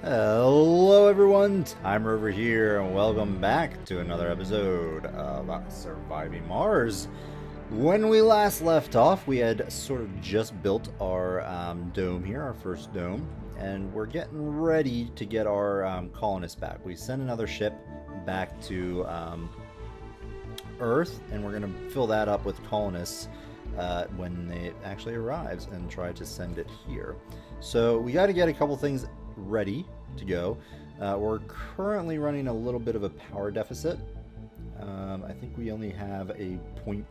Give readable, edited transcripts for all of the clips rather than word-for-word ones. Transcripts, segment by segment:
Hello everyone, Tymerover here, and welcome back to another episode of Surviving Mars. When we last left off, we had sort of just built our dome here, our first dome, and we're getting ready to get our colonists back. We sent another ship back to Earth, and we're going to fill that up with colonists when it actually arrives and try to send it here. So we got to get a couple things ready to go. We're currently running a little bit of a power deficit. I think we only have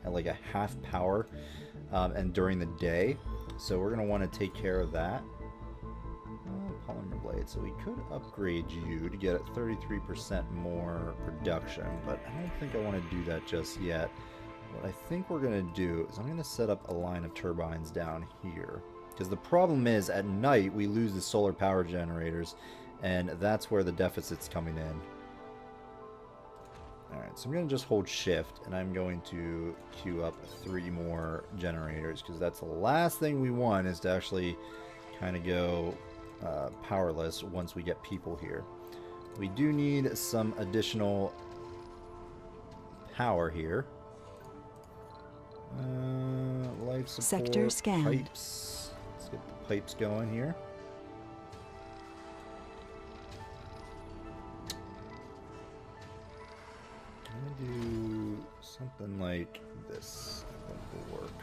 like a half power and during the day, so we're going to want to take care of that. Polymer blade, so we could upgrade you to get 33% more production, but I don't think I want to do that just yet. What I think we're going to do is I'm going to set up a line of turbines down here. Because the problem is, at night, we lose the solar power generators, and that's where the deficit's coming in. Alright, so I'm going to just hold shift, and I'm going to queue up 3 more generators, because that's the last thing we want, is to actually kind of go powerless once we get people here. We do need some additional power here. Life support, Sector scanned. pipes. Let's get the pipes going here. I'm gonna do something like this. I think will work.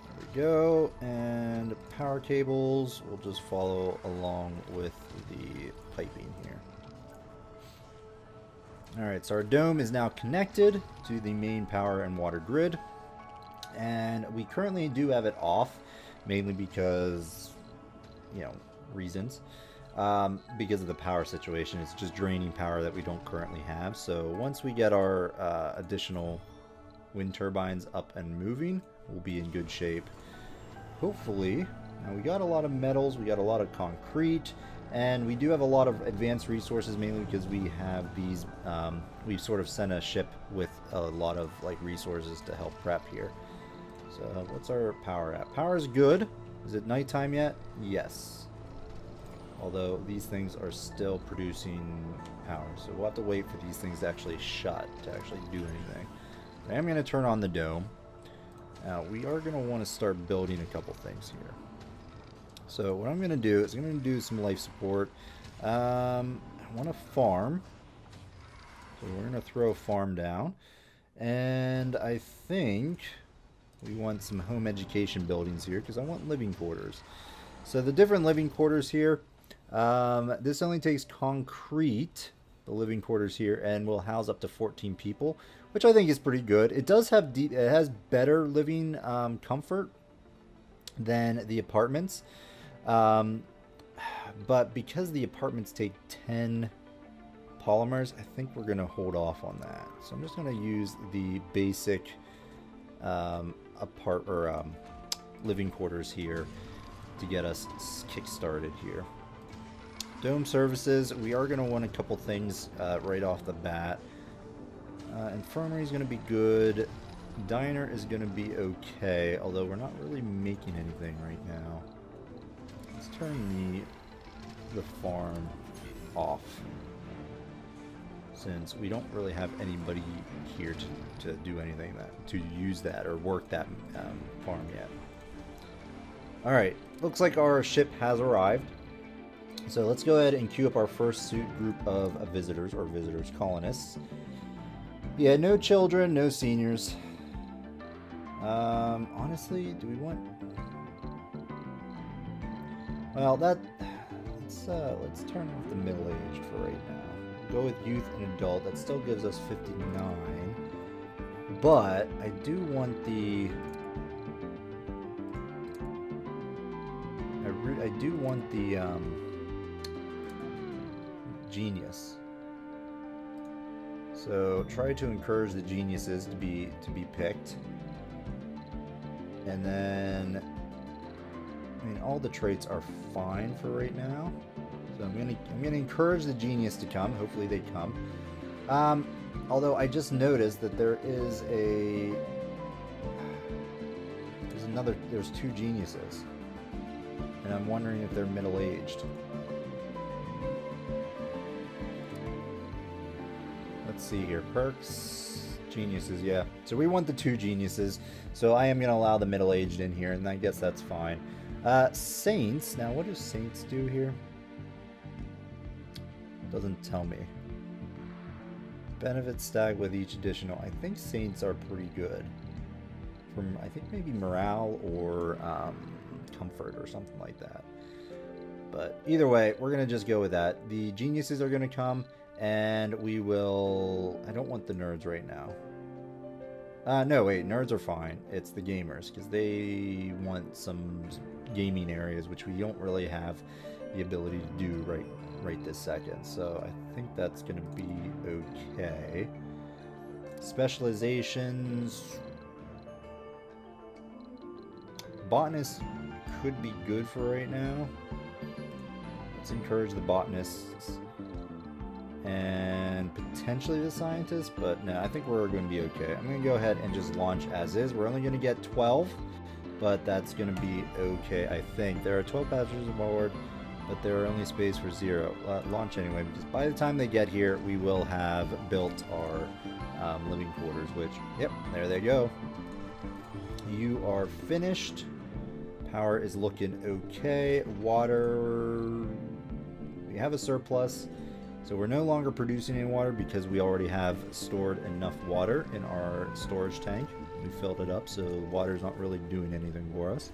There we go. And power cables will just follow along with the piping here. Alright, so our dome is now connected to the main power and water grid. And we currently do have it off, mainly because, reasons. Because of the power situation, it's just draining power that we don't currently have. So once we get our additional wind turbines up and moving, we'll be in good shape. Hopefully. Now we got a lot of metals, we got a lot of concrete, and we do have a lot of advanced resources, mainly because we have these, we've sort of sent a ship with a lot of resources to help prep here. So what's our power at? Power is good. Is it nighttime yet? Yes. Although these things are still producing power. So we'll have to wait for these things to actually shut, to actually do anything. I am going to turn on the dome. Now we are going to want to start building a couple things here. So what I'm going to do is I'm going to do some life support. I want to farm. So we're going to throw a farm down. And I think we want some home education buildings here because I want living quarters. So the different living quarters here, this only takes concrete, the living quarters here, and will house up to 14 people, which I think is pretty good. It does have it has better living comfort than the apartments, but because the apartments take 10 polymers, I think we're going to hold off on that. So I'm just going to use the basic living quarters here to get us kick-started here. Dome services, we are going to want a couple things right off the bat. Infirmary is going to be good. Diner is going to be okay, although we're not really making anything right now. Let's turn the farm off, since we don't really have anybody here to do anything to use that or work that farm yet. Alright, looks like our ship has arrived. So let's go ahead and queue up our first group of visitors, or visitors colonists. Yeah, no children, no seniors. Honestly, do we want... Well, let's turn off the middle-aged for right now. Go with youth and adult. That still gives us 59. But I do want the... I do want the genius. So try to encourage the geniuses to be picked. And then, I mean, all the traits are fine for right now. So I'm gonna encourage the genius to come. Hopefully they come. Although I just noticed that there's 2 geniuses. And I'm wondering if they're middle-aged. Let's see here. Perks. Geniuses, yeah. So we want the 2 geniuses. So I am going to allow the middle-aged in here, and I guess that's fine. Saints. Now, what do saints do here? Doesn't tell me. Benefits stack with each additional. I think saints are pretty good. From, I think, maybe morale or comfort or something like that. But either way, we're going to just go with that. The geniuses are going to come, and we will... I don't want the nerds right now. No, wait, nerds are fine. It's the gamers, because they want some gaming areas, which we don't really have the ability to do right this second. So I think that's going to be okay. Specializations... Botanists could be good for right now. Let's encourage the botanists and potentially the scientists, but no, I think we're going to be okay. I'm going to go ahead and just launch as is. We're only going to get 12, but that's going to be okay, I think. There are 12 passengers aboard, but there are only space for 0. Launch anyway, because by the time they get here, we will have built our living quarters, which, yep, there they go. You are finished. Power is looking okay. Water, we have a surplus, so we're no longer producing any water because we already have stored enough water in our storage tank. We filled it up, so water's not really doing anything for us.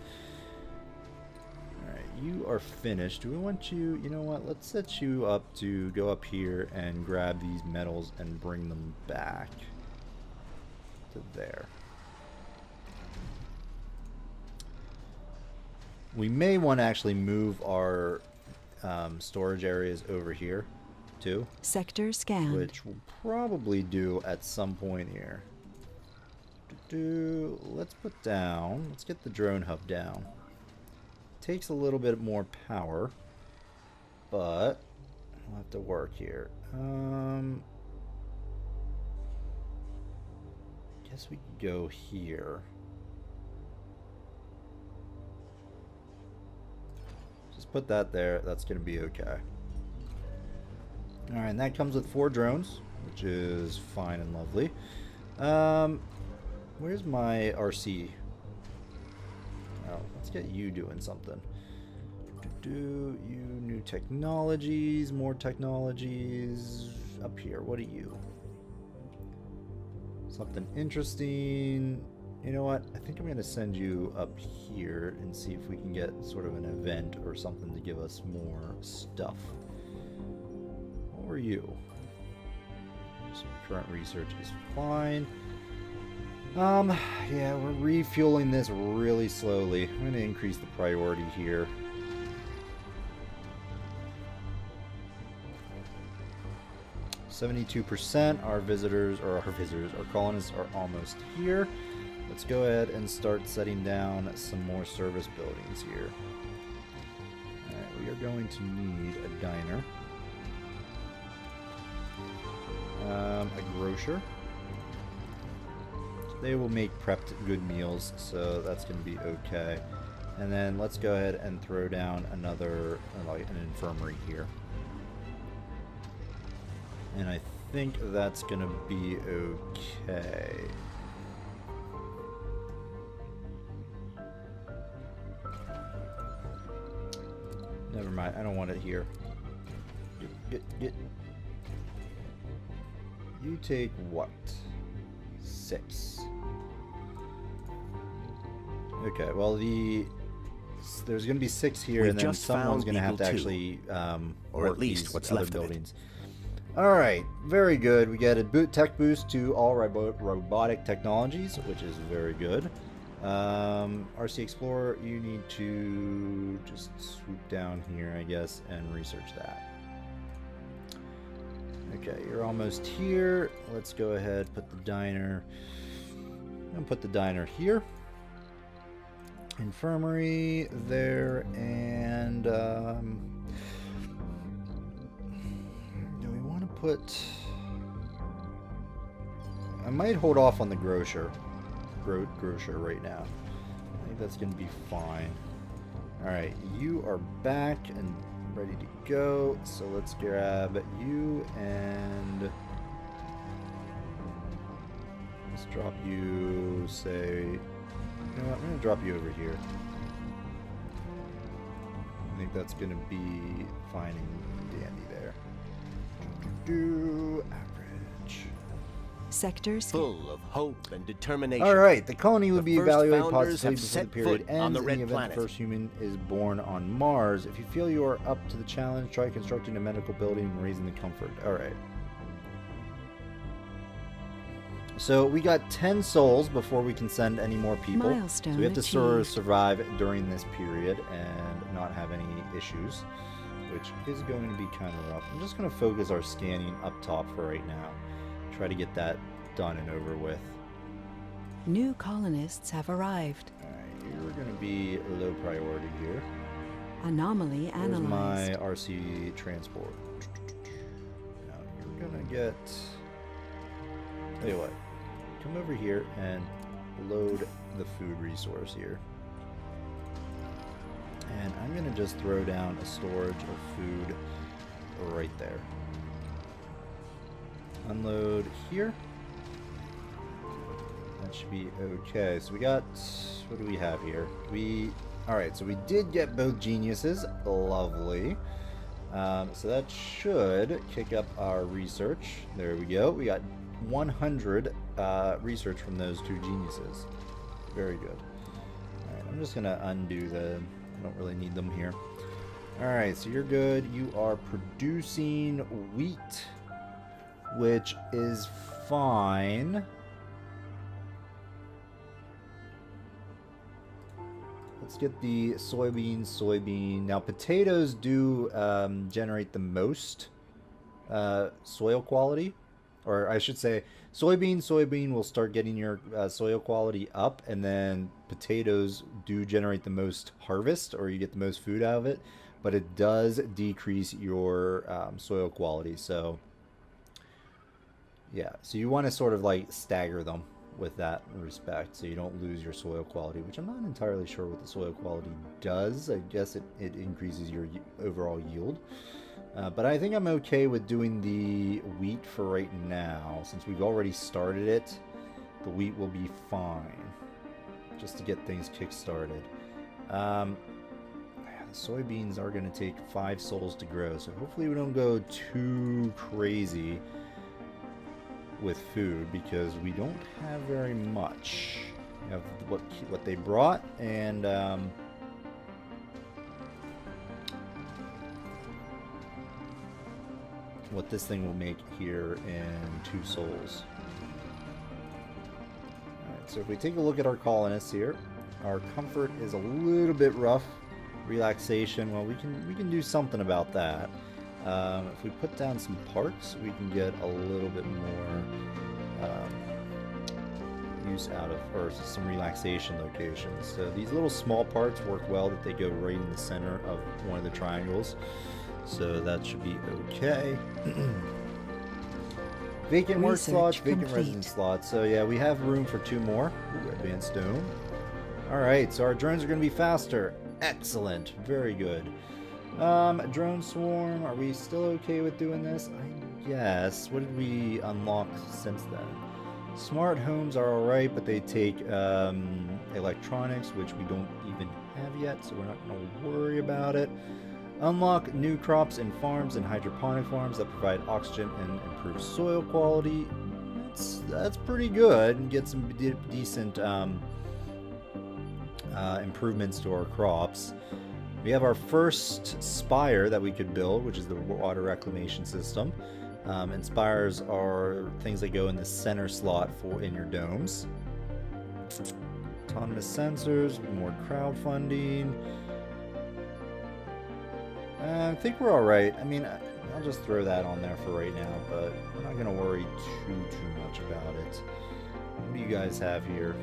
Alright, you are finished. Do we want you, you know what, let's set you up to go up here and grab these metals and bring them back to there. We may want to actually move our storage areas over here, too. Sector scanned. Which we'll probably do at some point here. Let's put down, let's get the drone hub down. Takes a little bit more power, but we'll have to work here. Guess we could go here. Just put that there. That's going to be okay. Alright, and that comes with 4 drones, which is fine and lovely. Where's my RC? Oh, let's get you doing something. You new technologies, more technologies. Up here, what are you? Something interesting. You know what? I think I'm going to send you up here and see if we can get sort of an event or something to give us more stuff. What were you? So current research is fine. Yeah, we're refueling this really slowly. I'm going to increase the priority here. %. Our colonists are almost here. Let's go ahead and start setting down some more service buildings here. Alright, we are going to need a diner. A grocer. They will make prepped good meals, so that's going to be okay. And then let's go ahead and throw down another, like an infirmary here. And I think that's going to be okay. Never mind, I don't want it here. Get. You take what? 6. Okay, well there's going to be 6 here, and then someone's going to have to actually or at least what's left buildings. All right, very good. We get a tech boost to all robotic technologies, which is very good. RC Explorer, you need to just swoop down here, I guess, and research that. Okay, you're almost here. Let's go ahead, put the diner, and put the diner here. Infirmary there, and do we want to put... I might hold off on the grocer right now. I think that's going to be fine. Alright, you are back and ready to go. So let's grab you and let's drop you, say, you know what, I'm going to drop you over here. I think that's going to be fine and dandy there. Average. Sectors Full of hope and determination. Alright, the colony will be first evaluated founders positively have before the set period foot on ends the in red the event planet. the first human is born on Mars. If you feel you are up to the challenge, try constructing a medical building and raising the comfort. Alright. So we got 10 souls before we can send any more people. Milestone so we have to sort of achieved. survive during this period and not have any issues, which is going to be kind of rough. I'm just going to focus our scanning up top for right now. Try to get that done and over with. New colonists have arrived. Alright, you're going to be low priority here. Anomaly Here's analyzed. my RC transport. Now you're going to get... Tell you what. Come over here and load the food resource here. And I'm going to just throw down a storage of food right there. Unload here. That should be okay. So we got... What do we have here? Alright, so we did get both geniuses. Lovely. So that should kick up our research. There we go. We got 100 research from those two geniuses. Very good. Alright, I'm just going to undo the... I don't really need them here. Alright, so you're good. You are producing wheat, which is fine. Let's get the soybean. Now, potatoes do generate the most soil quality. Or I should say, soybean will start getting your soil quality up, and then potatoes do generate the most harvest, or you get the most food out of it, but it does decrease your soil quality. So, yeah, so you want to sort of like stagger them with that respect, so you don't lose your soil quality, which I'm not entirely sure what the soil quality does. I guess it increases your overall yield. But I think I'm okay with doing the wheat for right now. Since we've already started it, the wheat will be fine. Just to get things kick-started. The soybeans are going to take 5 souls to grow, so hopefully we don't go too crazy with food, because we don't have very much. We have what they brought, and... what this thing will make here in 2 souls. Alright, so if we take a look at our colonists here, our comfort is a little bit rough. Relaxation, well, we can do something about that. If we put down some parks, we can get a little bit more use out of, or some relaxation locations. So these little small parks work well, that they go right in the center of one of the triangles. So that should be okay. Vacant work Research slots, vacant complete. residence slots. So yeah, we have room for 2 more. Ooh, advanced dome. Alright, so our drones are going to be faster. Excellent. Very good. Drone swarm. Are we still okay with doing this? I guess. What did we unlock since then? Smart homes are alright, but they take electronics, which we don't even have yet, so we're not going to worry about it. Unlock new crops and farms and hydroponic farms that provide oxygen and improve soil quality. That's pretty good, and get some decent improvements to our crops. We have our first spire that we could build, which is the water reclamation system. And spires are things that go in the center slot in your domes. Autonomous sensors, more crowdfunding. I think we're alright. I mean, I'll just throw that on there for right now, but I'm not going to worry too much about it. What do you guys have here?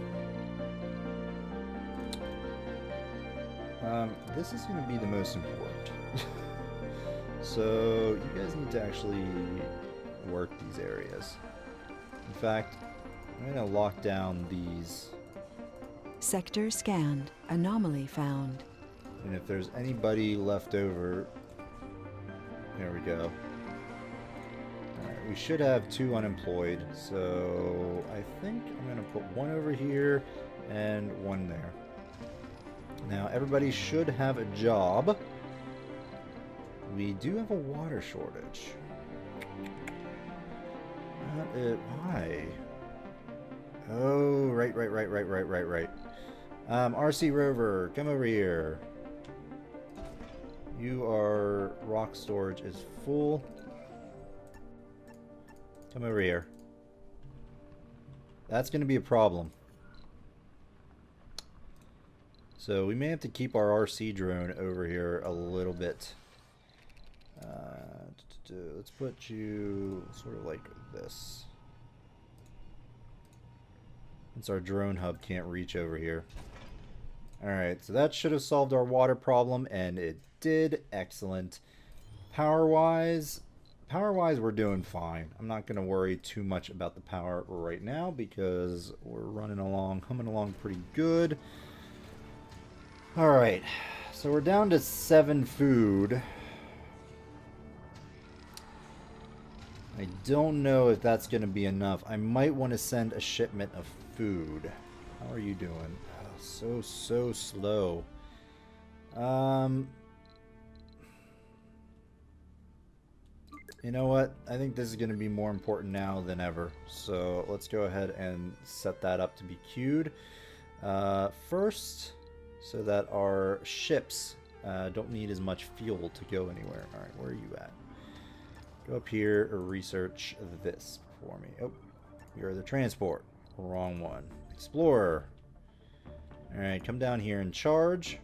This is going to be the most important. So, you guys need to actually work these areas. In fact, I'm going to lock down these. Sector scanned. Anomaly found. if there's anybody left over... There we go. Alright, we should have 2 unemployed, so I think I'm going to put 1 over here and 1 there. Now, everybody should have a job. We do have a water shortage. Why? Oh, right. RC Rover, come over here. Rock storage is full. Come over here. That's going to be a problem. So we may have to keep our RC drone over here a little bit. Let's put you sort of like this. Since our drone hub can't reach over here. Alright, so that should have solved our water problem, and it did. Excellent. Power-wise, we're doing fine. I'm not going to worry too much about the power right now because we're humming along pretty good. Alright, so we're down to 7 food. I don't know if that's going to be enough. I might want to send a shipment of food. How are you doing? Oh, so slow. You know what? I think this is going to be more important now than ever. So let's go ahead and set that up to be queued. First, so that our ships don't need as much fuel to go anywhere. Alright, where are you at? Go up here or research this for me. Oh, you're the transport. Wrong one. Explorer. Alright, come down here and charge.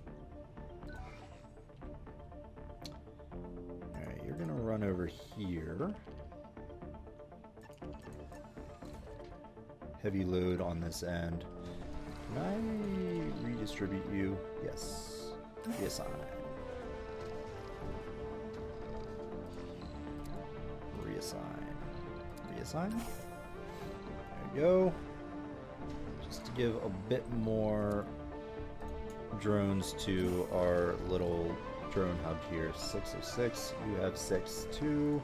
Alright, you're gonna run over here. Heavy load on this end. Can I redistribute you? Yes. Reassign. Reassign. There you go. Just to give a bit more drones to our little drone hub here. 6 of 6. You have 6 too.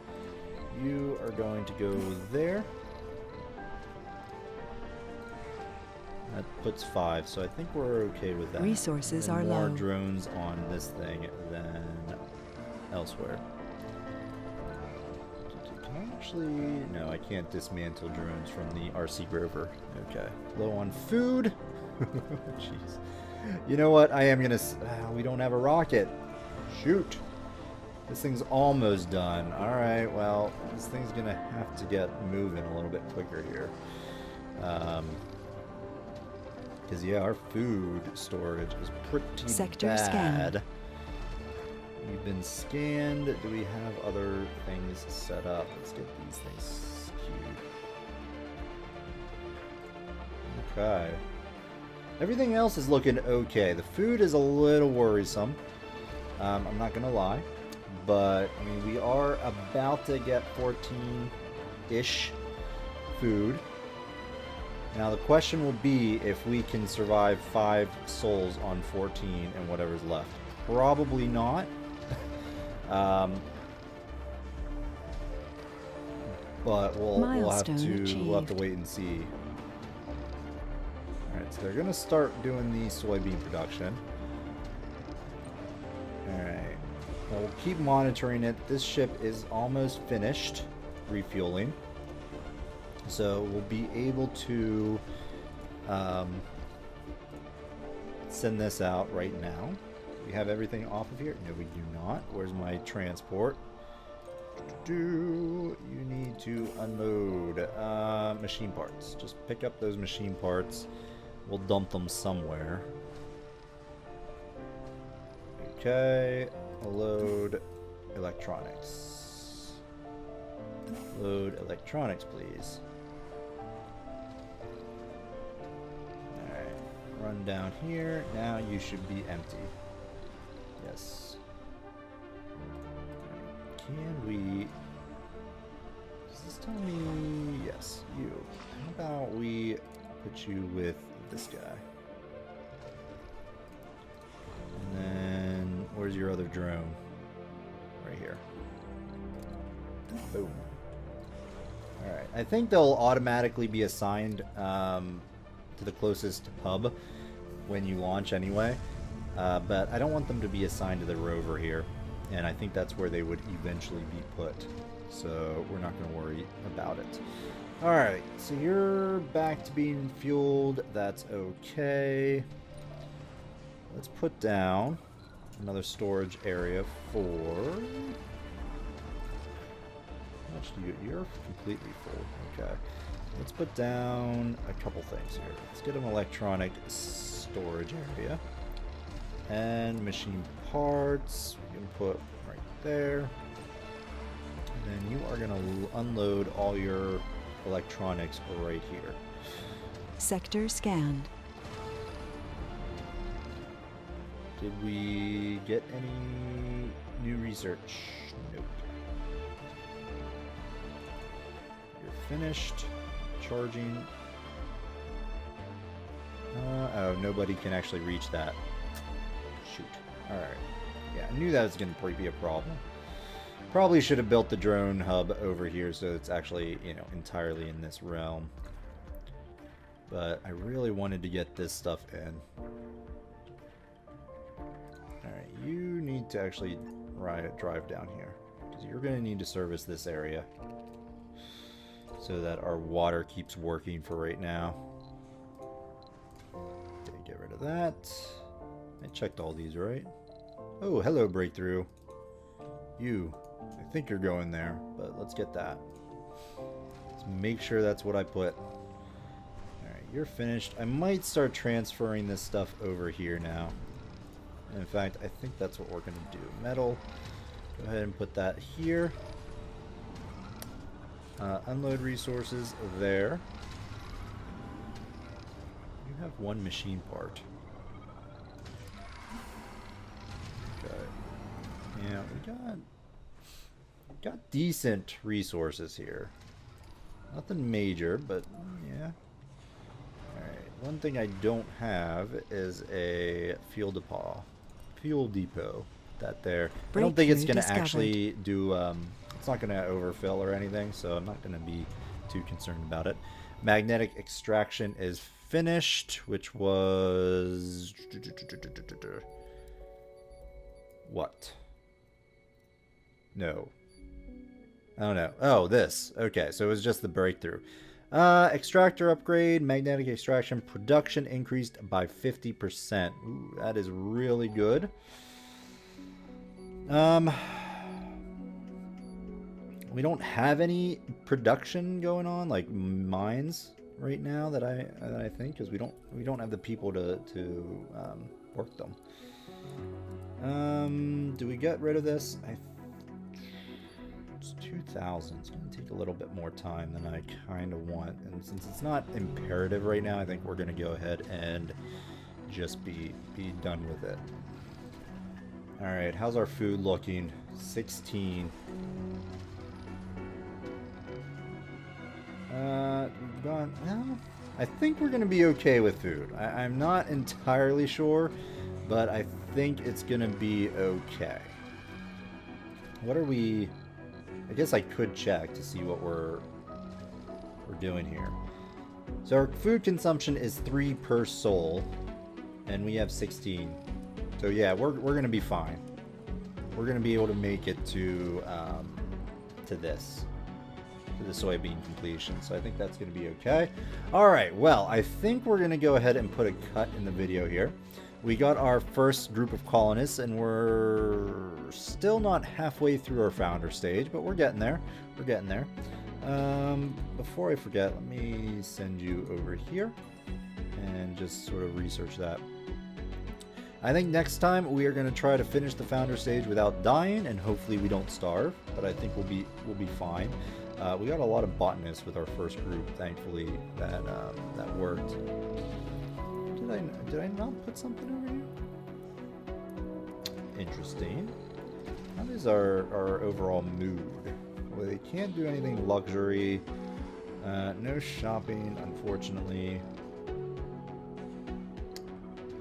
You are going to go there. That puts 5, so I think we're okay with that. Resources are more low. Drones on this thing than elsewhere. Can I actually... No, I can't dismantle drones from the RC Rover. Okay. Low on food. Jeez. You know what? I am gonna... we don't have a rocket. Shoot. This thing's almost done. Alright, well, this thing's gonna have to get moving a little bit quicker here. Because, yeah, our food storage is pretty Sector bad. scan. We've been scanned. Do we have other things set up? Let's get these things queued. Okay. Everything else is looking okay. The food is a little worrisome. I'm not going to lie. But, I mean, we are about to get 14-ish food. Now the question will be if we can survive 5 souls on 14 and whatever's left. Probably not. But we'll have to wait and see. Alright, so they're gonna start doing the soybean production. Alright. Well, we'll keep monitoring it. This ship is almost finished refueling. So we'll be able to send this out right now. We have everything off of here? No, we do not. Where's my transport? You need to unload machine parts. Just pick up those machine parts. We'll dump them somewhere. Okay. Load electronics. Load electronics, please. Run down here. Now you should be empty. Yes. Can we... Does this tell me... Yes, you. How about we put you with this guy? And then Where's your other drone? Right here. Boom. Alright, I think they'll automatically be assigned to the closest hub when you launch anyway. But I don't want them to be assigned to the rover here. And I think that's where they would eventually be put. So we're not going to worry about it. Alright, so you're back to being fueled. That's okay. Let's put down another storage area for... How much do you get? You're completely full. Okay. Let's put down a couple things here. Let's get an electronic storage area. And machine parts. We can put right there. And then you are going to unload all your electronics right here. Sector scanned. Did we get any new research? Nope. You're finished. Charging. Oh, nobody can actually reach that. Shoot. Alright. Yeah, I knew that was going to be a problem. Probably should have built the drone hub over here so it's actually, you know, entirely in this realm. But I really wanted to get this stuff in. Alright, you need to actually drive down here. Because you're going to need to service this area. So that our water keeps working for right now. Okay, get rid of that. I checked all these, right? Oh, hello, Breakthrough. You. I think you're going there, but let's get that. Let's make sure that's what I put. Alright, you're finished. I might start transferring this stuff over here now. In fact, I think that's what we're going to do. Metal. Go ahead and put that here. Unload resources there. You have one machine part. Okay. Yeah, we got decent resources here. Nothing major, but yeah. Alright, one thing I don't have is a fuel depot. That there. I don't think it's going to actually do... it's not going to overfill or anything, so I'm not going to be too concerned about it. Magnetic extraction is finished, which was... What? No. Oh, no. Oh, this. Okay, so it was just the breakthrough. Extractor upgrade, magnetic extraction production increased by 50%. Ooh, that is really good. We don't have any production going on, like mines, right now that I think, because we don't have the people to work them. Do we get rid of this? It's 2,000. It's going to take a little bit more time than I kind of want, and since it's not imperative right now, I think we're going to go ahead and just be done with it. Alright, how's our food looking? 16. Gone. Well, I think we're going to be okay with food. I'm not entirely sure, but I think it's going to be okay. What are we... I guess I could check to see what we're doing here. So our food consumption is 3 per soul, and we have 16. So yeah, we're gonna be fine. We're gonna be able to make it to the soybean completion. So I think that's gonna be okay. All right. Well, I think we're gonna go ahead and put a cut in the video here. We got our first group of colonists, and we're still not halfway through our founder stage, but we're getting there. We're getting there. Before I forget, let me send you over here and just sort of research that. I think next time we are going to try to finish the founder stage without dying, and hopefully we don't starve, but I think we'll be fine. We got a lot of botanists with our first group, thankfully, that worked. Did I not put something over here? Interesting. How is our overall mood? Well, they can't do anything luxury. No shopping, unfortunately.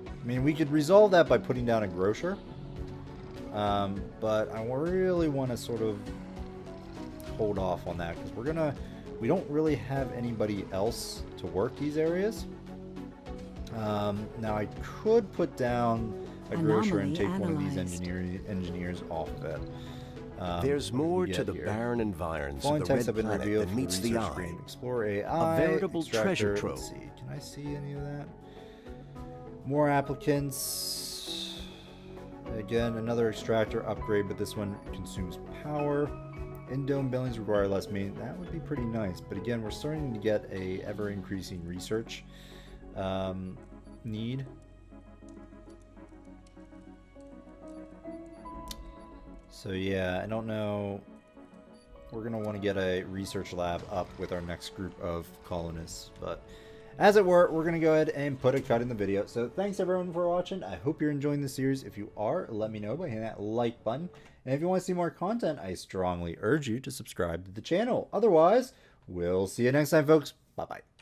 I mean, we could resolve that by putting down a grocer. But I really want to sort of hold off on that because we don't really have anybody else to work these areas. Now I could put down a grocer and take one of these engineers off of it. There's more to the barren environs of the red planet than meets the eye. Explore AI, a veritable treasure trove. Let's see. Can I see any of that? More applicants. Again, another extractor upgrade, but this one consumes power. In-dome buildings require less maintenance. That would be pretty nice. But again, we're starting to get a ever-increasing research need. So yeah, I don't know. We're going to want to get a research lab up with our next group of colonists. But as it were, we're going to go ahead and put a cut in the video. So thanks everyone for watching. I hope you're enjoying the series. If you are, let me know by hitting that like button. And if you want to see more content, I strongly urge you to subscribe to the channel. Otherwise, we'll see you next time, folks. Bye-bye.